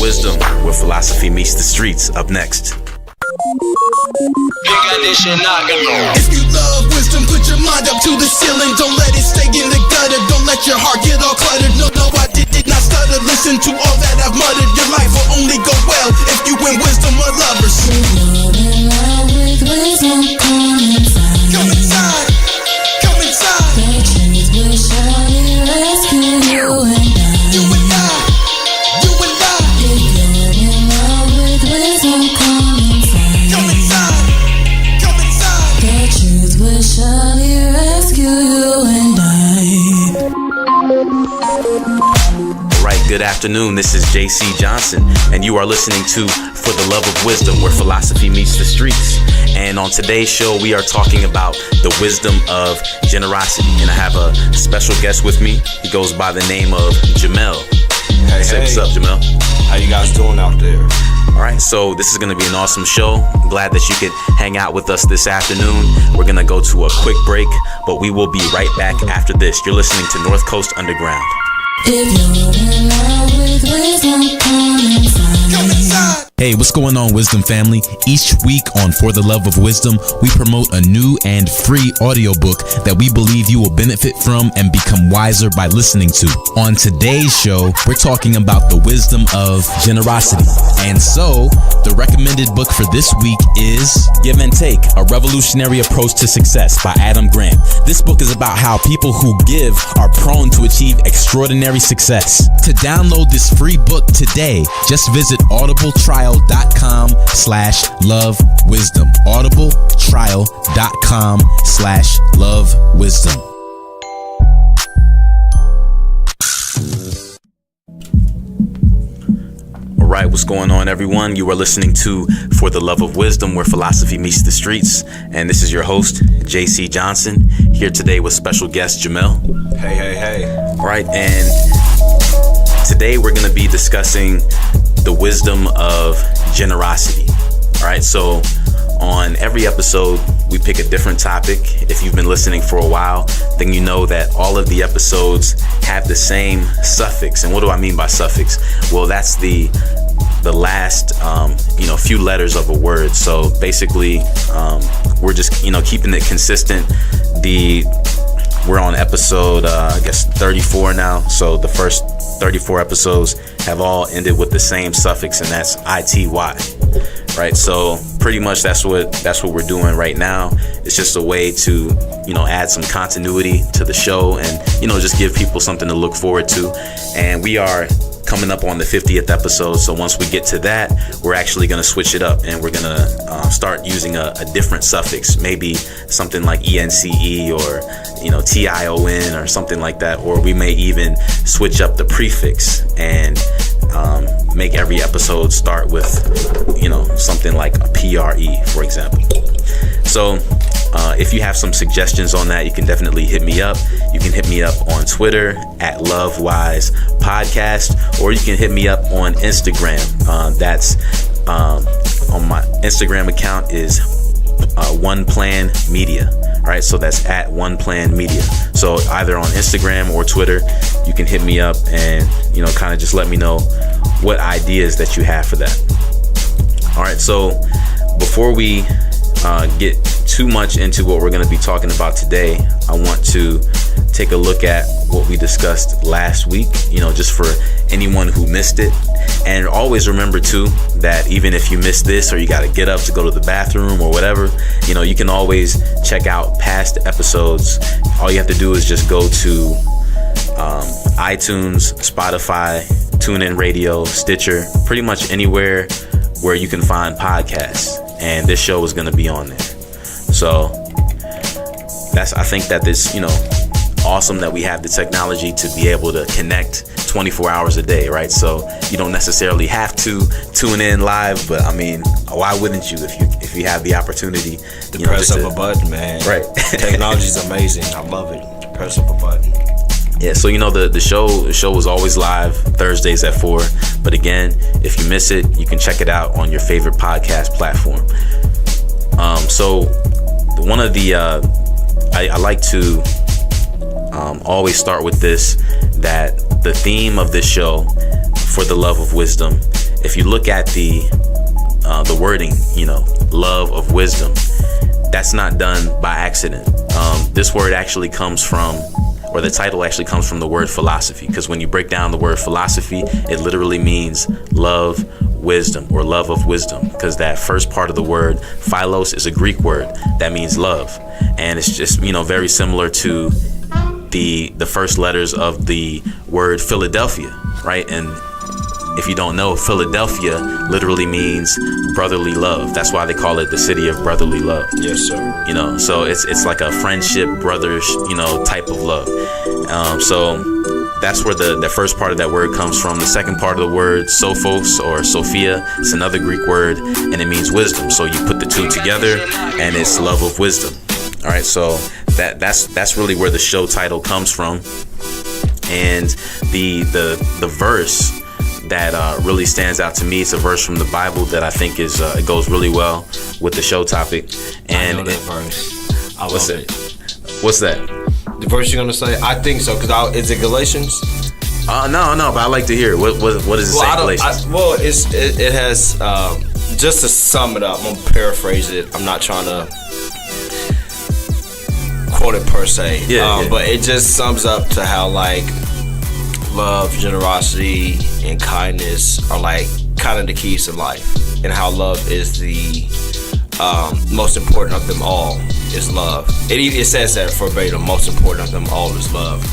Wisdom, where philosophy meets the streets. Up next. If you love wisdom, put your mind up to the ceiling. Don't let it stay in the gutter. Don't let your heart get all cluttered. No, I did not stutter. Listen to all that I've muttered. Your life will only go well if you win wisdom or lovers. In love with wisdom, come inside. Come inside. Come inside. The truth will surely rescue you and I. You and I. You and I. If you're in love with wisdom, come inside. Come inside. Come inside. The truth will surely rescue you and I. Right, good afternoon. This is JC Johnson, and you are listening to For the Love of Wisdom, where philosophy meets the streets. And on today's show, we are talking about the wisdom of generosity. And I have a special guest with me. He goes by the name of Jermell. Say what's up, Jermell. How you guys doing out there? All right, so this is going to be an awesome show. I'm glad that you could hang out with us this afternoon. We're going to go to a quick break, but we will be right back after this. You're listening to North Coast Underground. If you're in love with wisdom, come inside. Come inside. Hey, what's going on, Wisdom family? Each week on For the Love of Wisdom, we promote a new and free audiobook that we believe you will benefit from and become wiser by listening to. On today's show, we're talking about the wisdom of generosity. And so, the recommended book for this week is Give and Take, A Revolutionary Approach to Success by Adam Grant. This book is about how people who give are prone to achieve extraordinary success. To download this free book today, just visit audibletrial.com/lovewisdom. audibletrial.com/lovewisdom. All right, what's going on, everyone? You are listening to For the Love of Wisdom, where philosophy meets the streets. And this is your host, JC Johnson, here today with special guest Jermell. Hey. All right, and today we're going to be discussing the wisdom of generosity. All right, so on every episode, we pick a different topic. If you've been listening for a while, then you know that all of the episodes have the same suffix. And what do I mean by suffix? Well, that's the last few letters of a word. So basically, we're just keeping it consistent. We're on episode 34 now. So the first 34 episodes have all ended with the same suffix, and that's ity. Right, so pretty much that's what we're doing right now. It's just a way to add some continuity to the show and just give people something to look forward to. And we are coming up on the 50th episode, so once we get to that, we're actually going to switch it up, and we're going to start using a different suffix, maybe something like ence or tion or something like that, or we may even switch up the prefix and make every episode start with something like a pre, for example. So if you have some suggestions on that, you can definitely hit me up. You can hit me up on Twitter at LoveWise Podcast, or you can hit me up on Instagram. That's on my Instagram account is One Plan Media. All right, so that's at One Plan Media. So either on Instagram or Twitter, you can hit me up and kind of just let me know what ideas that you have for that. All right, so before we get too much into what we're going to be talking about today, I want to take a look at what we discussed last week, just for anyone who missed it. And always remember too that even if you missed this, or you got to get up to go to the bathroom or whatever, you can always check out past episodes. All you have to do is just go to iTunes, Spotify, TuneIn Radio, Stitcher, pretty much anywhere where you can find podcasts, and this show is going to be on there. So I think that this, awesome that we have the technology to be able to connect 24 hours a day, right? So you don't necessarily have to tune in live, but I mean, why wouldn't you if you have the opportunity? The press of a button, man. Right. Technology is amazing. I love it. Press of a button. Yeah, so the show is always live Thursdays at 4. But again, if you miss it, you can check it out on your favorite podcast platform. So one of the I like to always start with this, that the theme of this show for the love of wisdom. If you look at the wording, love of wisdom, that's not done by accident. This word actually comes from, or the title actually comes from the word philosophy, because when you break down the word philosophy, it literally means love, wisdom, or love of wisdom, because that first part of the word philos is a Greek word that means love, and it's just very similar to the first letters of the word Philadelphia, right? And if you don't know, Philadelphia literally means brotherly love. That's why they call it the city of brotherly love. Yes, sir. So it's like a friendship, brothers, type of love. So that's where the first part of that word comes from. The second part of the word, sophos or Sophia, it's another Greek word, and it means wisdom. So you put the two together, and it's love of wisdom. All right, so that's really where the show title comes from, and the verse that really stands out to me. It's a verse from the Bible that I think is it goes really well with the show topic. And I know that verse. I love it. What's that? The verse you're gonna say? I think so. Cause is it Galatians? No, but I like to hear it. What does it say in Galatians? It has just to sum it up. I'm gonna paraphrase it. I'm not trying to quote it per se. But it just sums up to how love, generosity, and kindness are kind of the keys to life, and how love is the most important of them all is love. It says that verbatim, most important of them all is love.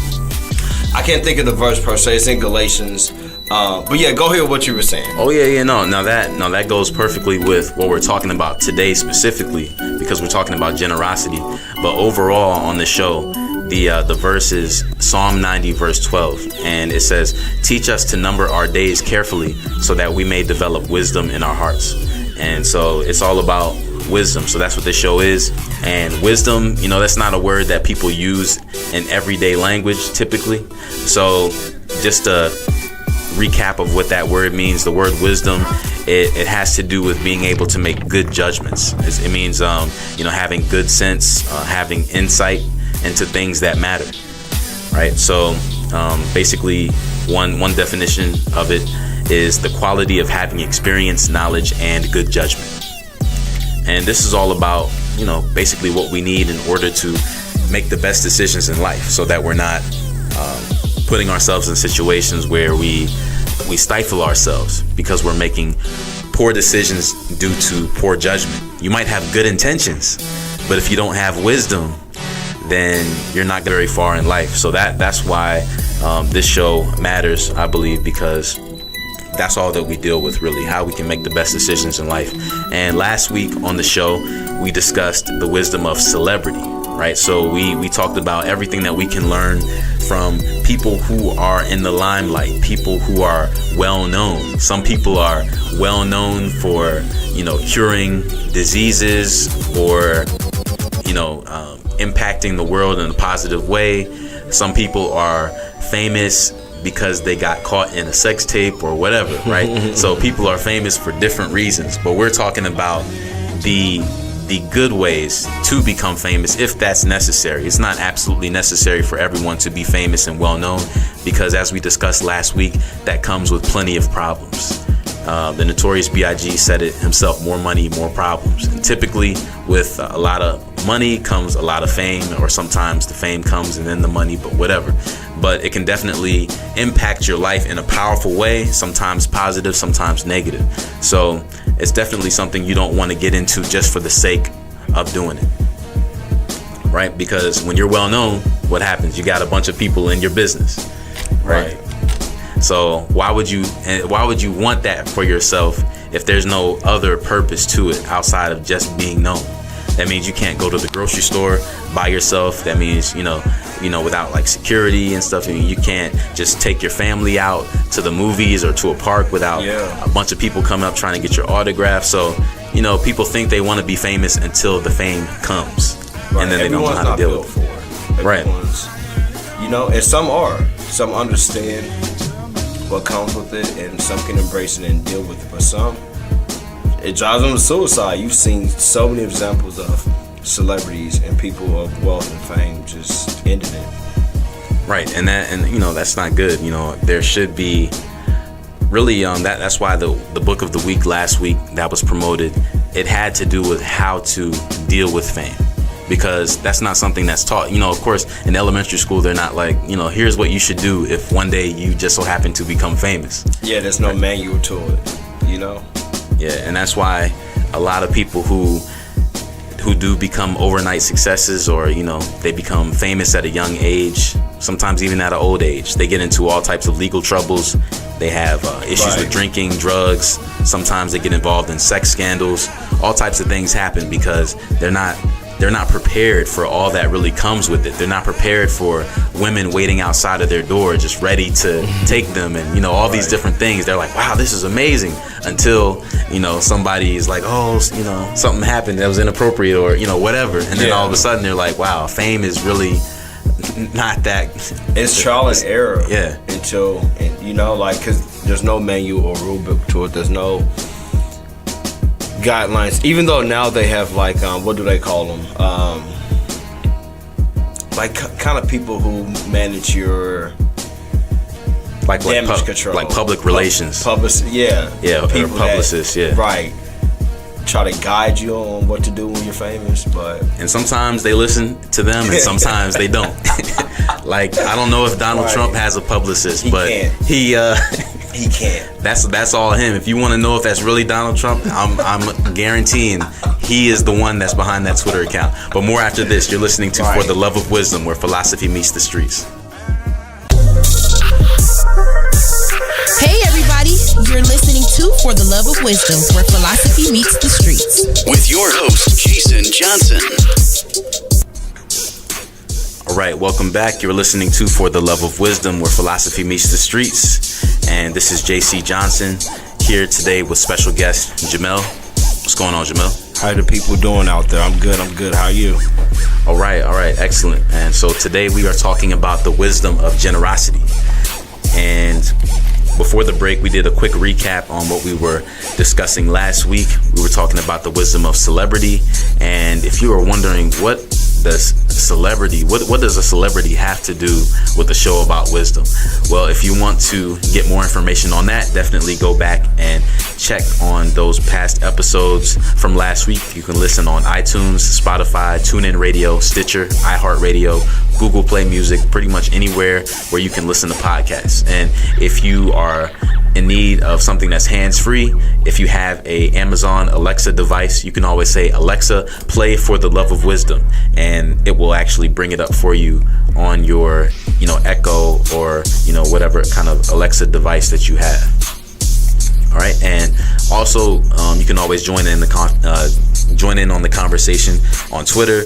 I can't think of the verse per se. It's in Galatians. But yeah, go ahead with what you were saying. Oh yeah, no. Now that goes perfectly with what we're talking about today specifically, because we're talking about generosity. But overall on the show, the verse is Psalm 90 verse 12, and it says, "Teach us to number our days carefully, so that we may develop wisdom in our hearts." And so it's all about wisdom. So that's what this show is. And wisdom, that's not a word that people use in everyday language typically. So just a recap of what that word means. The word wisdom, it has to do with being able to make good judgments. It means having good sense, having insight into things that matter, right? So basically one definition of it is the quality of having experience, knowledge, and good judgment. And this is all about basically what we need in order to make the best decisions in life, so that we're not putting ourselves in situations where we stifle ourselves because we're making poor decisions due to poor judgment. You might have good intentions, but if you don't have wisdom, then you're not very far in life. So that's why this show matters, I believe, because that's all that we deal with, really, how we can make the best decisions in life. And last week on the show, we discussed the wisdom of celebrity, right? So we talked about everything that we can learn from people who are in the limelight, people who are well known. Some people are well known for, curing diseases or, impacting the world in a positive way. Some people are famous because they got caught in a sex tape or whatever, right? So people are famous for different reasons, but we're talking about the good ways to become famous, if that's necessary. It's not absolutely necessary for everyone to be famous and well known, because as we discussed last week, that comes with plenty of problems. The Notorious B.I.G. said it himself: more money, more problems. And typically with a lot of money comes a lot of fame, or sometimes the fame comes and then the money, but whatever. But it can definitely impact your life in a powerful way, sometimes positive, sometimes negative. So it's definitely something you don't want to get into just for the sake of doing it, right? Because when you're well known, what happens? You got a bunch of people in your business, right? So why would you want that for yourself if there's no other purpose to it outside of just being known? That means you can't go to the grocery store by yourself. That means, without like security and stuff, you can't just take your family out to the movies or to a park without a bunch of people coming up trying to get your autograph. So, people think they want to be famous until the fame comes. Right. And then they don't know how to deal with it. Right. And some understand what comes with it, and some can embrace it and deal with it, but some, it drives them to suicide. You've seen so many examples of celebrities and people of wealth and fame just ending it. Right, and that's not good. There should be really, that's why the book of the week last week that was promoted, it had to do with how to deal with fame, because that's not something that's taught. Of course, in elementary school, they're not like, here's what you should do if one day you just so happen to become famous. Yeah, there's no manual to it, Yeah, and that's why a lot of people who do become overnight successes, or they become famous at a young age, sometimes even at an old age, they get into all types of legal troubles. They have issues with drinking, drugs. Sometimes they get involved in sex scandals. All types of things happen because they're not prepared for all that really comes with it. They're not prepared for women waiting outside of their door just ready to take them, and all these different things. They're like, wow, this is amazing, until somebody is like, oh, something happened that was inappropriate, or whatever, and then all of a sudden they're like, wow, fame is really not that. It's trial and error. Yeah. Until because there's no manual or rule book to it. There's no guidelines, even though now they have what do they call them, kind of people who manage your damage control, like public relations, publicists, or publicists, right, try to guide you on what to do when you're famous. And sometimes they listen to them, and sometimes they don't. I don't know if Donald Trump has a publicist, but he can't. That's all him. If you want to know if that's really Donald Trump, I'm guaranteeing he is the one that's behind that Twitter account. But more after this. You're listening to For the Love of Wisdom, where philosophy meets the streets. Hey everybody, you're listening to For the Love of Wisdom, where philosophy meets the streets. With your host, Jason Johnson. All right, welcome back. You're listening to For the Love of Wisdom, where philosophy meets the streets. And this is JC Johnson here today with special guest Jermell. What's going on, Jermell? How the people doing out there? I'm good. How are you? All right, excellent. And so today we are talking about the wisdom of generosity. And before the break, we did a quick recap on what we were discussing last week. We were talking about the wisdom of celebrity. And if you are wondering what does a celebrity have to do with a show about wisdom? Well, if you want to get more information on that, definitely go back and check on those past episodes from last week. You can listen on iTunes, Spotify, TuneIn Radio, Stitcher, iHeartRadio, Google Play Music, pretty much anywhere where you can listen to podcasts. And if you are in need of something that's hands-free, if you have a Amazon Alexa device, you can always say, Alexa, play For the Love of Wisdom, and it will actually bring it up for you on your Echo or whatever kind of Alexa device that you have. All right, and also you can always join in on the conversation on Twitter.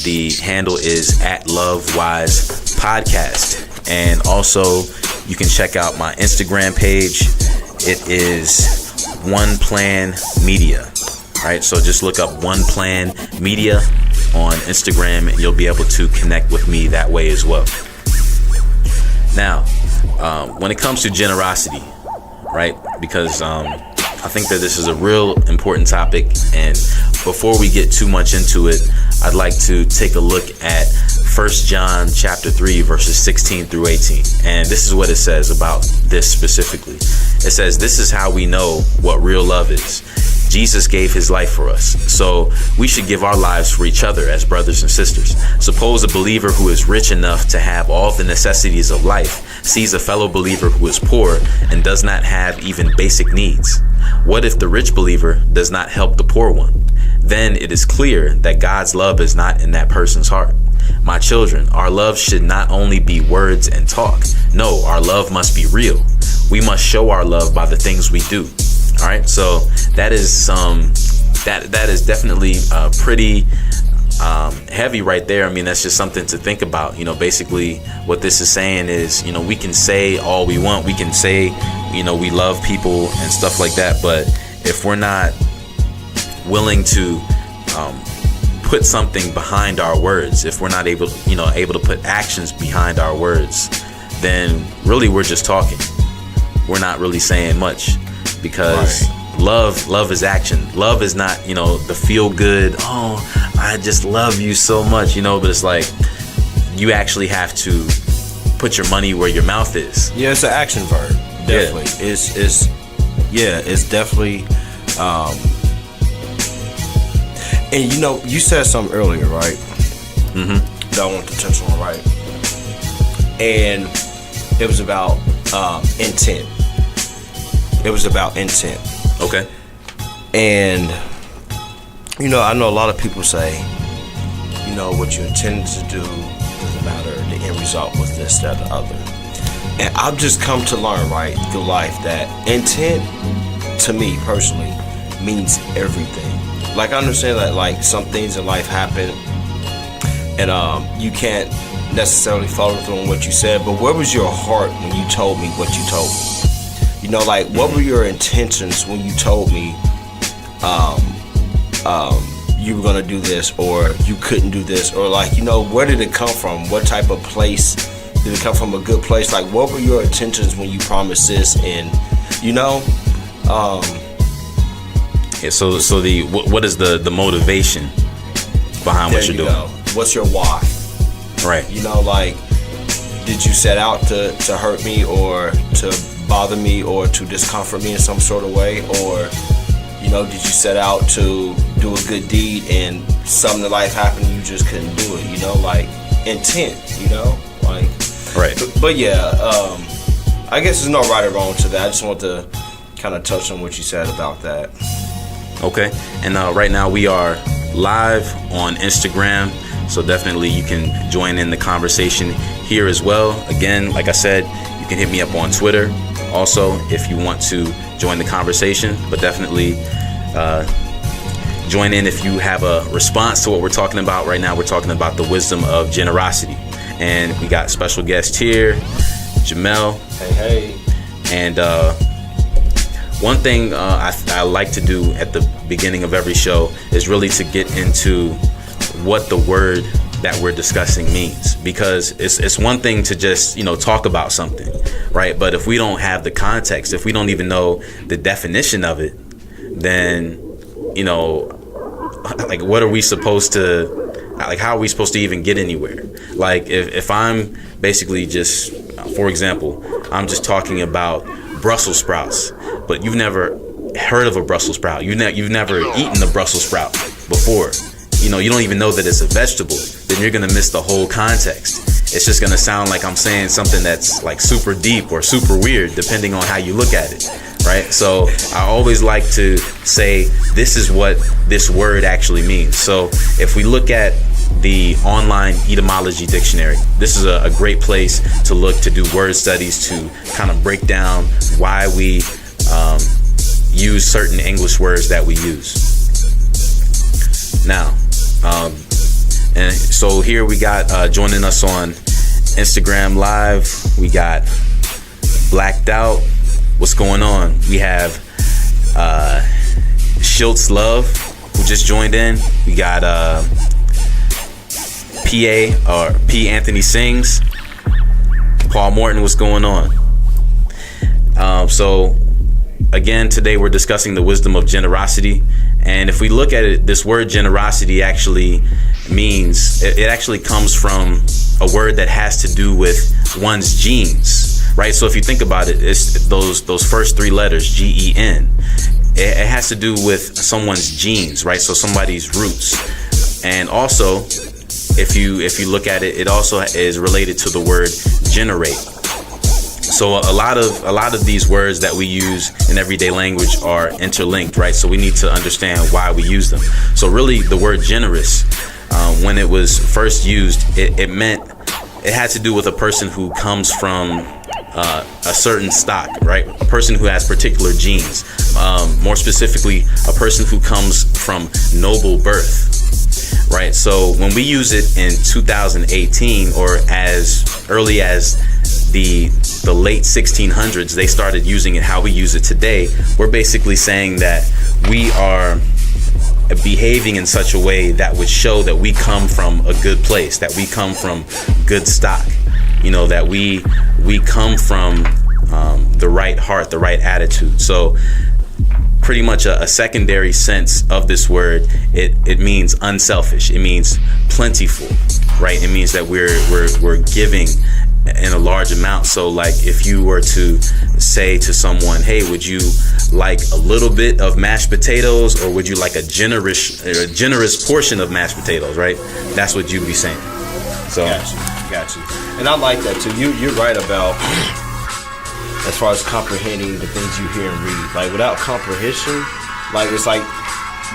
The handle is @LoveWise Podcast. And also, you can check out my Instagram page. It is One Plan Media. All right, so just look up One Plan Media on Instagram, and you'll be able to connect with me that way as well. Now, when it comes to generosity, right? Because I think that this is a real important topic, and before we get too much into it, I'd like to take a look at 1 John chapter 3 verses 16 through 18. And this is what it says about this specifically. It says, "This is how we know what real love is. Jesus gave his life for us, so we should give our lives for each other as brothers and sisters. Suppose a believer who is rich enough to have all the necessities of life sees a fellow believer who is poor and does not have even basic needs. What if the rich believer does not help the poor one? Then it is clear that God's love is not in that person's heart. My children, our love should not only be words and talk. No, our love must be real. We must show our love by the things we do." All right, so that is that is definitely pretty heavy right there. I mean, that's just something to think about. Basically what this is saying is, we can say all we want. We can say, we love people and stuff like that. But if we're not willing to put something behind our words, if we're not able to put actions behind our words, then really we're just talking. We're not really saying much, because love is action. Love is not, the feel good, oh, I just love you so much, but it's like you actually have to put your money where your mouth is. Yeah, it's an action verb. definitely. It's definitely. And you said something earlier, right? Mm-hmm. That I want to touch on, right? And it was about intent. It was about intent. Okay. And I know a lot of people say, what you intended to do doesn't matter. The end result was this, that, the other. And I've just come to learn, right, through life, that intent, to me personally, means everything. Like, I understand that, like, some things in life happen, and you can't necessarily follow through on what you said. But where was your heart when you told me what you told me? Like, what were your intentions when you told me you were gonna do this, or you couldn't do this, or like, where did it come from? What type of place did it come from? A good place? Like, what were your intentions when you promised this? And so what is the motivation behind what you're doing? What's your why? Right. Like, did you set out to hurt me, or to bother me, or to discomfort me in some sort of way? Or did you set out to do a good deed and something in life happened and you just couldn't do it? Like, intent, like. Right. But yeah, I guess there's no right or wrong to that. I just want to kind of touch on what you said about that. Okay. And right now we are live on Instagram, so definitely you can join in the conversation here as well. Again, like I said, you can hit me up on Twitter also if you want to join the conversation, but definitely join in if you have a response to what we're talking about. Right now we're talking about the wisdom of generosity, and we got special guest here, Jermell. Hey. And one thing I like to do at the beginning of every show is really to get into what the word that we're discussing means, because it's one thing to just talk about something, right? But if we don't have the context, if we don't even know the definition of it, then like, what are we supposed to, like, how are we supposed to even get anywhere? Like, if I'm basically just, for example, I'm just talking about Brussels sprouts, but you've never heard of a Brussels sprout, you've never eaten a Brussels sprout before, you don't even know that it's a vegetable, then you're gonna miss the whole context. It's just gonna sound like I'm saying something that's like super deep or super weird, depending on how you look at it, right? So I always like to say, this is what this word actually means. So if we look at the online etymology dictionary, this is a great place to look to do word studies, to kind of break down why we use certain English words that we use. Now, and so here we got joining us on Instagram Live, we got Blacked Out. What's going on? We have Schiltz Love, who just joined in. We got P Anthony Sings. Paul Morton, what's going on? So again, today we're discussing the wisdom of generosity. And if we look at it, this word generosity actually means, it actually comes from a word that has to do with one's genes, right? So if you think about it, it's those first three letters, G-E-N. It has to do with someone's genes, right? So somebody's roots. And also, if you look at it, it also is related to the word generate. So a lot of these words that we use in everyday language are interlinked, right? So we need to understand why we use them. So really, the word generous, when it was first used, it had to do with a person who comes from a certain stock, right? A person who has particular genes. More specifically, a person who comes from noble birth, right? So when we use it in 2018, or as early as the late 1600s, they started using it how we use it today. We're basically saying that we are behaving in such a way that would show that we come from a good place, that we come from good stock, that we come from the right heart, the right attitude. So pretty much a secondary sense of this word, it means unselfish, it means plentiful, right? It means that we're giving in a large amount. So like if you were to say to someone, hey, would you like a little bit of mashed potatoes, or would you like a generous portion of mashed potatoes, right? That's what you'd be saying. So got you. And I like that too. You're right about as far as comprehending the things you hear and read. Like without comprehension, like it's like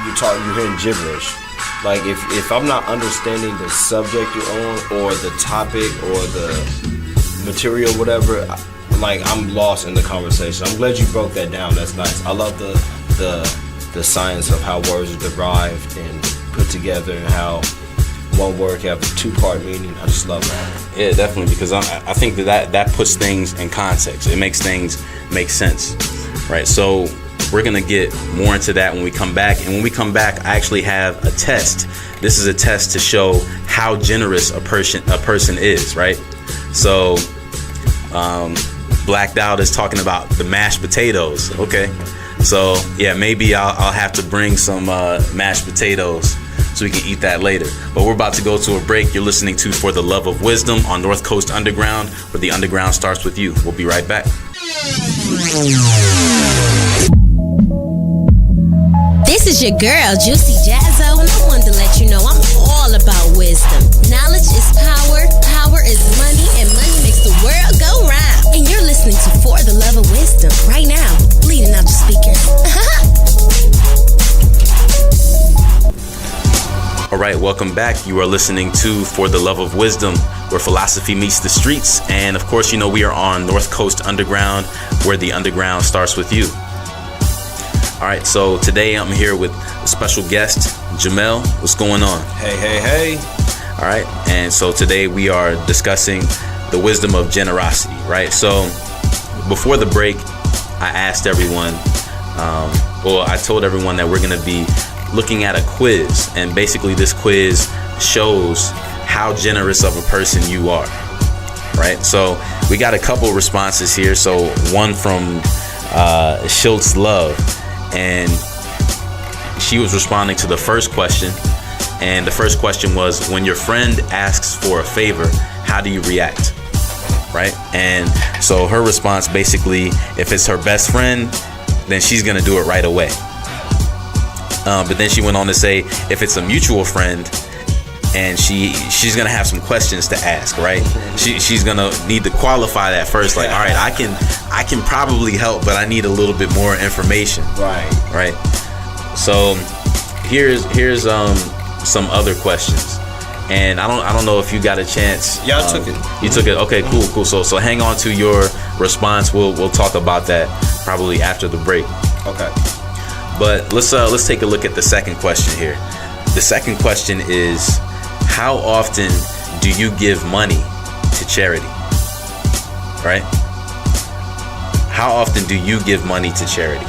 you're hearing gibberish. Like if I'm not understanding the subject you're on, or the topic, or the material, whatever, like I'm lost in the conversation. I'm glad you broke that down. That's nice. I love the science of how words are derived and put together, and how one word can have a two-part meaning. I just love that. Yeah, definitely, because I think that puts things in context. It makes things make sense, right? So we're gonna get more into that when we come back. And when we come back, I actually have a test. This is a test to show how generous a person is, right? So Blacked Out is talking about the mashed potatoes. Okay, so yeah, maybe I'll have to bring some mashed potatoes so we can eat that later. But we're about to go to a break. You're listening to For the Love of Wisdom on North Coast Underground, where the underground starts with you. We'll be right back. This is your girl, Juicy Jazzo, and I wanted to let you know I'm all about wisdom. Knowledge is power, power is money, and money makes the world go round. And you're listening to For the Love of Wisdom right now, bleeding out your speakers. All right, welcome back. You are listening to For the Love of Wisdom, where philosophy meets the streets. And of course, you know, we are on North Coast Underground, where the underground starts with you. All right, so today I'm here with a special guest, Jermell. What's going on? Hey. All right, and so today we are discussing the wisdom of generosity, right? So before the break, I asked everyone, I told everyone that we're going to be looking at a quiz, and basically this quiz shows how generous of a person you are, right? So we got a couple responses here. So one from Schultz Love, and she was responding to the first question, and the first question was, when your friend asks for a favor, how do you react, right? And so her response, basically, if it's her best friend, then she's gonna do it right away. But then she went on to say, if it's a mutual friend, and she's gonna have some questions to ask, right? She's gonna need to qualify that first. Like, all right, I can probably help, but I need a little bit more information. Right. So here's some other questions, and I don't know if you got a chance. Yeah, I took it. You took it. Okay, cool. So hang on to your response. We'll talk about that probably after the break. Okay. But let's take a look at the second question here. The second question is, how often do you give money to charity? Right? How often do you give money to charity?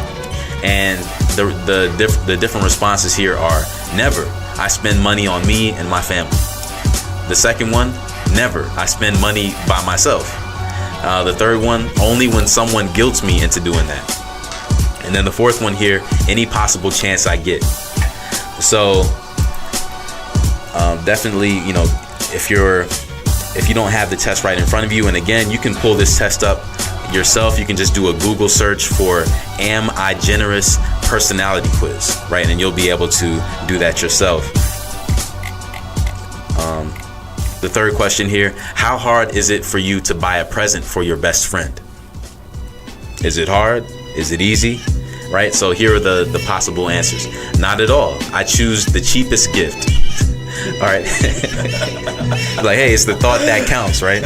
And the different responses here are: never. I spend money on me and my family. The second one: never. I spend money by myself. The third one: only when someone guilts me into doing that. And then the fourth one here: any possible chance I get. So definitely, you know, if you don't have the test right in front of you, and again, you can pull this test up yourself. You can just do a Google search for "Am I Generous?" personality quiz, right? And you'll be able to do that yourself. The third question here: how hard is it for you to buy a present for your best friend? Is it hard? Is it easy? Right? So here are the possible answers. Not at all. I choose the cheapest gift. All right. Like, hey, it's the thought that counts, right?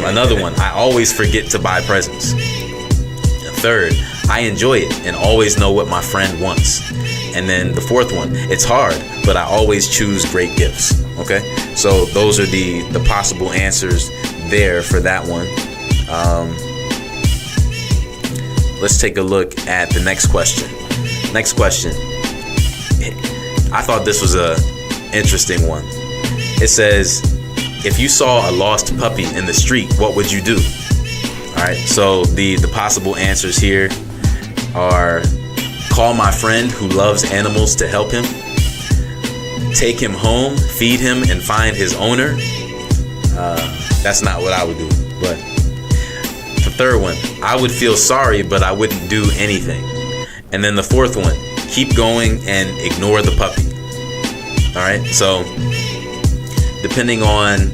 Another one: I always forget to buy presents. Third: I enjoy it and always know what my friend wants. And then the fourth one: it's hard, but I always choose great gifts. Okay? So those are the possible answers there for that one. Let's take a look at the next question. Next question. I thought this was a interesting one. It says, if you saw a lost puppy in the street, what would you do? All right, so the possible answers here are: call my friend who loves animals to help him, take him home, feed him, and find his owner, That's not what I would do. But the third one, I would feel sorry, but I wouldn't do anything. And then the fourth one, keep going and ignore the puppy. All right. So depending on,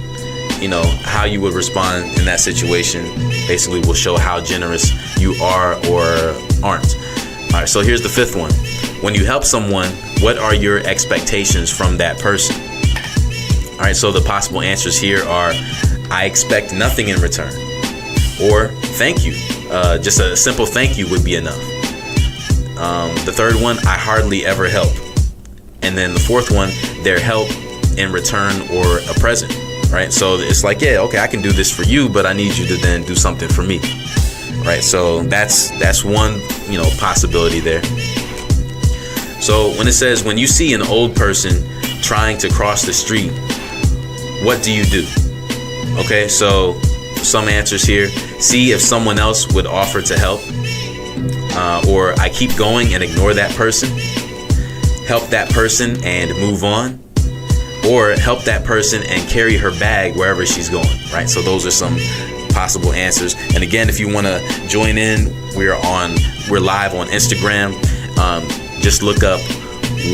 how you would respond in that situation, basically will show how generous you are or aren't. All right. So here's the fifth one. When you help someone, what are your expectations from that person? All right. So the possible answers here are, I expect nothing in return, or thank you. Just a simple thank you would be enough. The third one, I hardly ever help. And then the fourth one, their help in return or a present, right? So it's like, yeah, okay, I can do this for you, but I need you to then do something for me, right? So that's one, possibility there. So when it says, when you see an old person trying to cross the street, what do you do? Okay, so some answers here. See if someone else would offer to help. Or I keep going and ignore that person. Help that person and move on. Or help that person and carry her bag wherever she's going, right? So those are some possible answers. And again, if you want to join in, we're live on Instagram. Just look up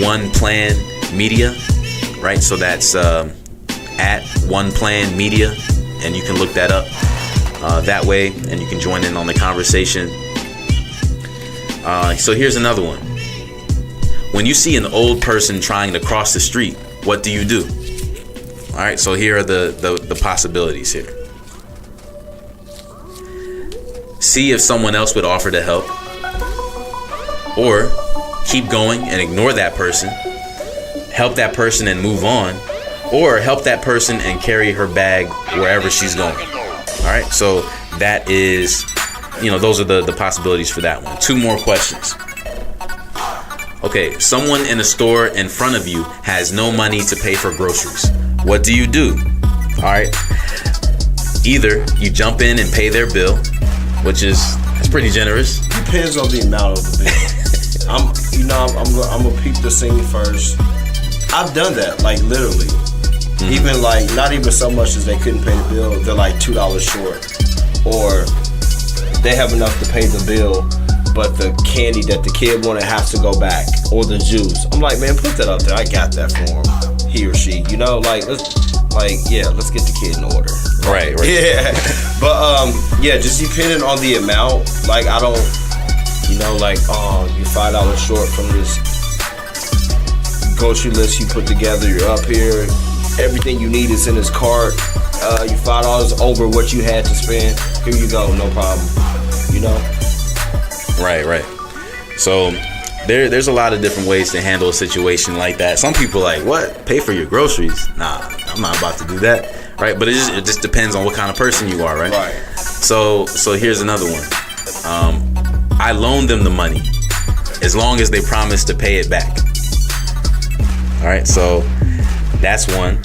One Plan Media, right? So that's at One Plan Media, and you can look that up that way, and you can join in on the conversation. So here's another one. When you see an old person trying to cross the street, what do you do? All right, so here are the possibilities here. See if someone else would offer to help, or keep going and ignore that person, help that person and move on, or help that person and carry her bag wherever she's going. All right, so that is, those are the possibilities for that one. Two more questions. Okay, someone in a store in front of you has no money to pay for groceries. What do you do? All right, either you jump in and pay their bill, which that's pretty generous. Depends on the amount of the bill. I'm gonna peep the scene first. I've done that, like literally. Mm-hmm. Even like not even so much as they couldn't pay the bill, they're like $2 short, or they have enough to pay the bill, but the candy that the kid wanted has to go back, or the juice. I'm like, man, put that up there. I got that for him, he or she. Let's get the kid in order. Right. Yeah, but just depending on the amount. Like I don't, you're $5 short from this grocery list you put together. You're up here. Everything you need is in this cart. You're $5 over what you had to spend. Here you go, no problem. Right. So there's a lot of different ways to handle a situation like that. Some people are like, what? Pay for your groceries? Nah, I'm not about to do that. Right? But it just depends on what kind of person you are, right? Right. So here's another one. I loan them the money as long as they promise to pay it back. All right, so that's one.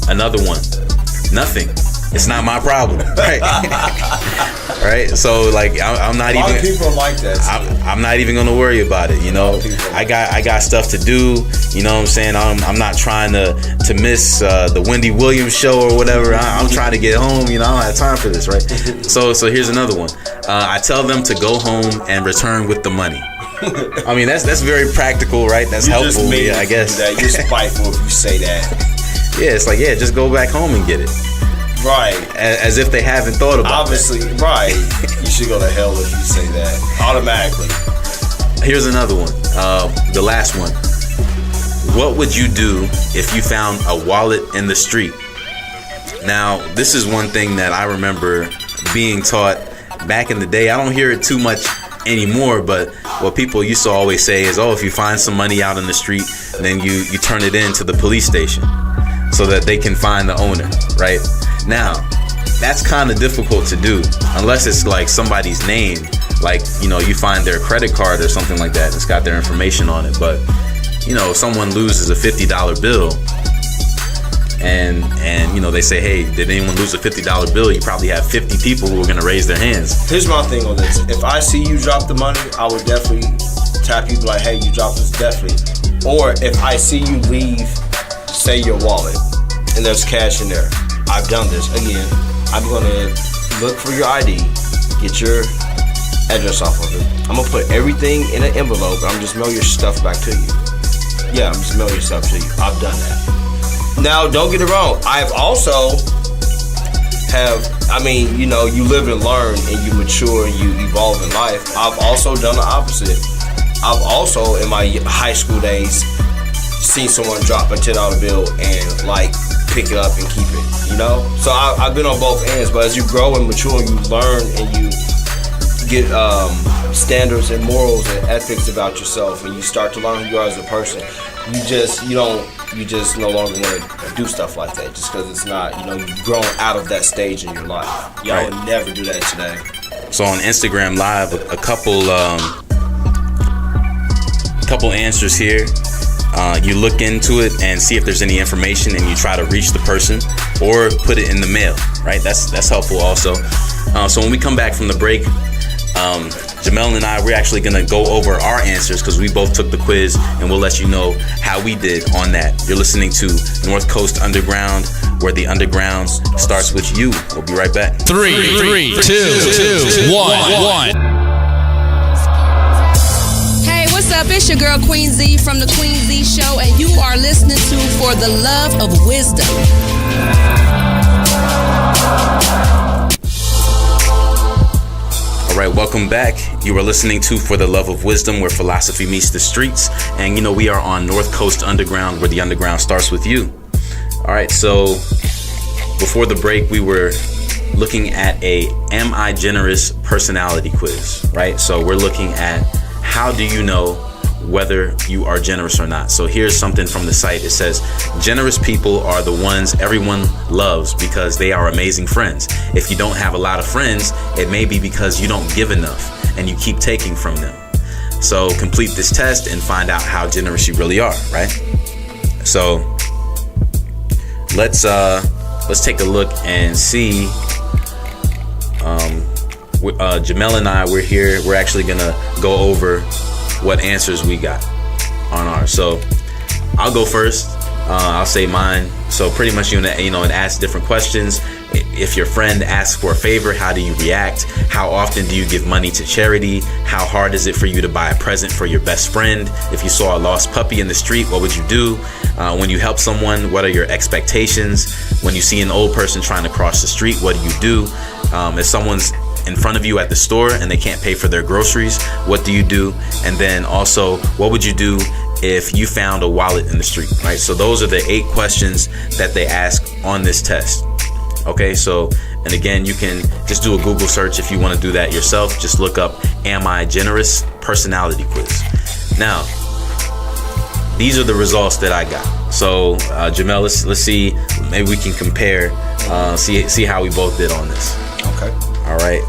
Another one, nothing. It's not my problem, right? Right. So like, I'm not even. A lot of people are like that. I'm not even gonna worry about it. I got stuff to do. You know what I'm saying? I'm not trying to miss the Wendy Williams show or whatever. I'm trying to get home. I don't have time for this, right? So here's another one. I tell them to go home and return with the money. I mean, that's very practical, right? That's helpful. Yeah, I guess. You're spiteful if you say that. Yeah, it's like, just go back home and get it. Right. As if they haven't thought about Obviously, that. Right. You should go to hell if you say that. Automatically. Here's another one. The last one. What would you do if you found a wallet in the street? Now, this is one thing that I remember being taught back in the day. I don't hear it too much anymore, but what people used to always say is, if you find some money out in the street, then you turn it in to the police station so that they can find the owner, right? Now, that's kind of difficult to do unless it's like somebody's name, like, you find their credit card or something like that. It's got their information on it. But, if someone loses a $50 bill and they say, hey, did anyone lose a $50 bill? You probably have 50 people who are going to raise their hands. Here's my thing on this. If I see you drop the money, I would definitely tap you like, hey, you dropped this, definitely. Or if I see you leave, say your wallet, and there's cash in there, I've done this. Again, I'm gonna look for your ID, get your address off of it. I'm gonna put everything in an envelope, and I'm just mail your stuff back to you. Yeah, I'm just mail your stuff to you. I've done that. Now, don't get it wrong. I've also you live and learn, and you mature and you evolve in life. I've also done the opposite. I've also, in my high school days, seen someone drop a $10 bill and like pick it up and keep it, you know? So I've been on both ends, but as you grow and mature and you learn and you get standards and morals and ethics about yourself, and you start to learn who you are as a person, you just no longer want to do stuff like that just because it's not, you've grown out of that stage in your life. Y'all would never do that today. So on Instagram Live, a couple answers here. You look into it and see if there's any information, and you try to reach the person or put it in the mail, right? That's helpful also. So when we come back from the break, Jermell and I, we're actually gonna go over our answers because we both took the quiz, and we'll let you know how we did on that. You're listening to North Coast Underground, where the underground starts with you. We'll be right back. 3, 2, 1. Hey, what's up? It's your girl Queen Z from the Queen Z Show, and you are listening to For the Love of Wisdom. All right, welcome back. You are listening to For the Love of Wisdom, where philosophy meets the streets. And we are on North Coast Underground, where the underground starts with you. All right, so before the break, we were looking at a Am I Generous personality quiz, right? So we're looking at how do you know whether you are generous or not. So here's something from the site. It says, generous people are the ones everyone loves because they are amazing friends. If you don't have a lot of friends, it may be because you don't give enough and you keep taking from them. So complete this test and find out how generous you really are, right? So let's take a look and see. Jermell and I, we're here. We're actually gonna go over what answers we got on ours. So I'll go first. I'll say mine. So pretty much and ask different questions. If your friend asks for a favor, how do you react? How often do you give money to charity? How hard is it for you to buy a present for your best friend? If you saw a lost puppy in the street, what would you do? When you help someone, what are your expectations? When you see an old person trying to cross the street, what do you do? If someone's in front of you at the store and they can't pay for their groceries, what do you do? And then also, what would you do if you found a wallet in the street, right? So those are the 8 questions that they ask on this test. Okay, so, and again, you can just do a Google search if you want to do that yourself. Just look up Am I Generous Personality Quiz. Now, these are the results that I got. So Jermell, let's see, maybe we can compare, see how we both did on this. Okay. All right.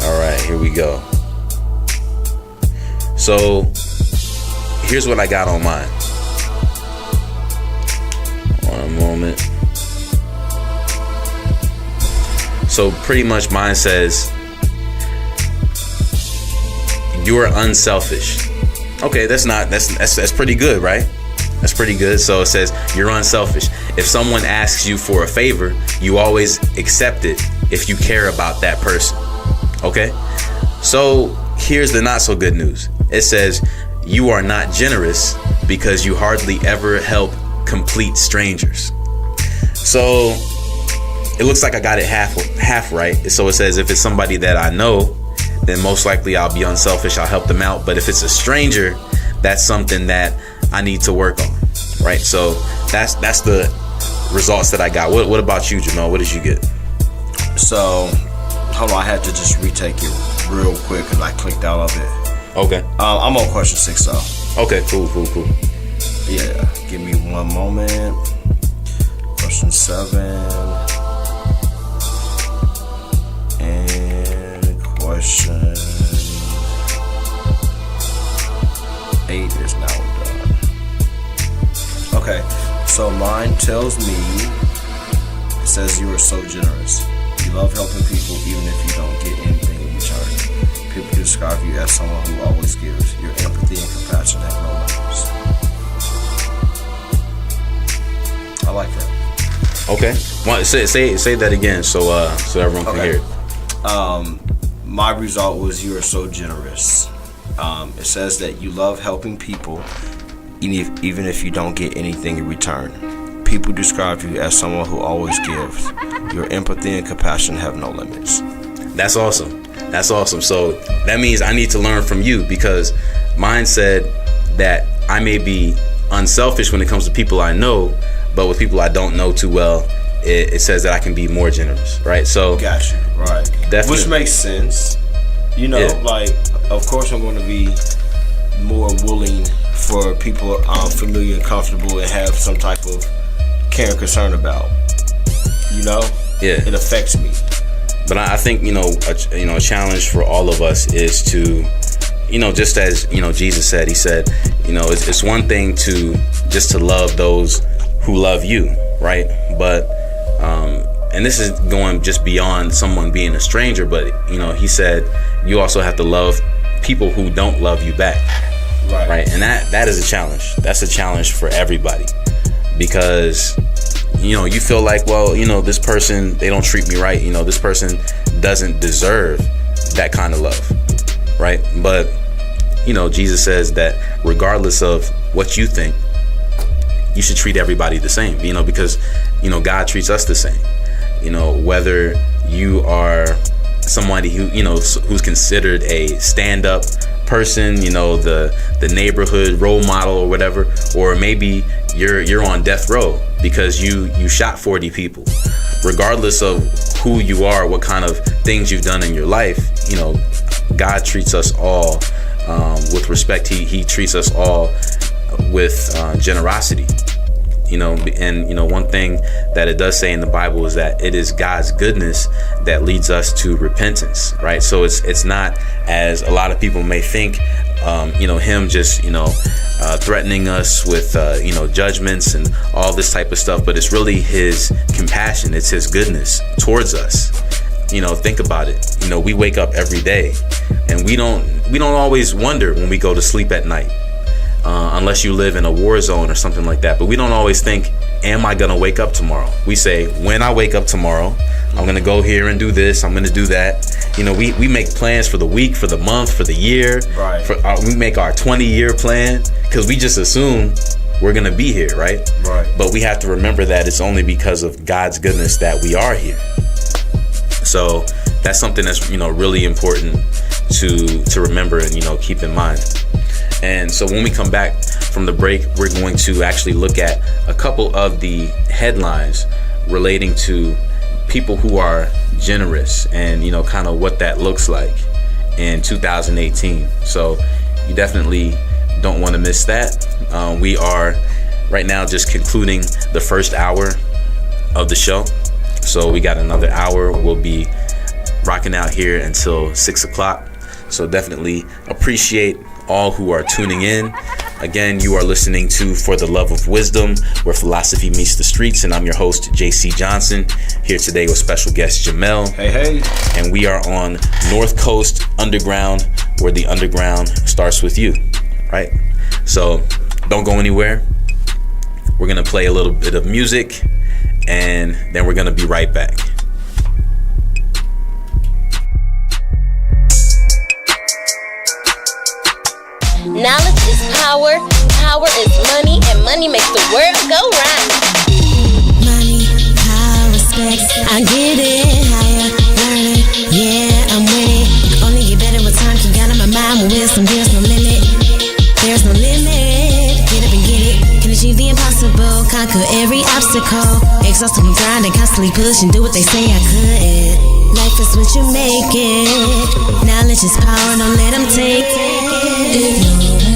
All right, here we go. So here's what I got on mine. One moment. So pretty much mine says you're unselfish. Okay, that's pretty good, right? That's pretty good. So it says you're unselfish. If someone asks you for a favor, you always accept it if you care about that person. Okay? So here's the not so good news. It says you are not generous because you hardly ever help complete strangers. So it looks like I got it half right. So it says if it's somebody that I know, then most likely I'll be unselfish. I'll help them out. But if it's a stranger, that's something that I need to work on, right? So that's the results that I got. What about you, Jermell? What did you get? So, hold on. I had to just retake it real quick because I clicked out of it. Okay. I'm on question 6, though. Okay, cool. Yeah, give me one moment. Question 7. And question 8 is now done. Okay, so mine tells me, it says you are so generous. You love helping people even if you don't get anything in return. return. People describe you as someone who always gives. Your empathy and compassion have no limits. I like that. Okay. Well, say that again so everyone can hear it. My result was you are so generous. It says that you love helping people even if you don't get anything in return. People describe you as someone who always gives. Your empathy and compassion have no limits. That's awesome. So that means I need to learn from you, because mine said that I may be unselfish when it comes to people I know, but with people I don't know too well, it says that I can be more generous, right? So got you, right. Definitely. Which makes sense. You know, like, of course I'm going to be more willing for people I'm familiar and comfortable and have some type of care and concern about. You know? Yeah. It affects me. But I think, a challenge for all of us is to, just as, Jesus said, he said, it's one thing to just to love those who love you, right? But, and this is going just beyond someone being a stranger, but, he said, you also have to love people who don't love you back, right? And that is a challenge. That's a challenge for everybody, because you feel like, well, this person, they don't treat me right. This person doesn't deserve that kind of love, right? But, Jesus says that regardless of what you think, you should treat everybody the same, because, God treats us the same. Whether you are somebody who, who's considered a stand-up person, the neighborhood role model or whatever, or maybe you're on death row because you shot 40 people. Regardless of who you are, what kind of things you've done in your life, God treats us all with respect. He treats us all with generosity. And one thing that it does say in the Bible is that it is God's goodness that leads us to repentance, right? So it's not, as a lot of people may think, him just threatening us with judgments and all this type of stuff, but it's really his compassion, it's his goodness towards us. Think about it. We wake up every day, and we don't always wonder when we go to sleep at night. Unless you live in a war zone or something like that. But we don't always think, am I going to wake up tomorrow? We say, when I wake up tomorrow, I'm going to go here and do this. I'm going to do that. We make plans for the week, for the month, for the year. Right. We make our 20-year plan because we just assume we're going to be here, right? Right. But we have to remember that it's only because of God's goodness that we are here. So that's something that's, really important to remember and, keep in mind. And so when we come back from the break, we're going to actually look at a couple of the headlines relating to people who are generous and, kind of what that looks like in 2018. So you definitely don't want to miss that. We are right now just concluding the first hour of the show. So we got another hour. We'll be rocking out here until 6 o'clock. So definitely appreciate all who are tuning in. Again, you are listening to For the Love of Wisdom, where philosophy meets the streets, and I'm your host, JC Johnson, here today with special guest Jermell. Hey. And we are on North Coast Underground, where the underground starts with you, right? So don't go anywhere. We're going to play a little bit of music, and then we're going to be right back. Knowledge is power, power is money, and money makes the world go round. Money, power, respect, I get it. Higher, learning, yeah, I'm with it. Only get better with time, keep got on my mind with wisdom. There's no limit, there's no limit. Get up and get it, can achieve the impossible, conquer every obstacle. Exhausted from grinding, constantly push and do what they say I could. Life is what you make it. Knowledge is power, don't let them take it.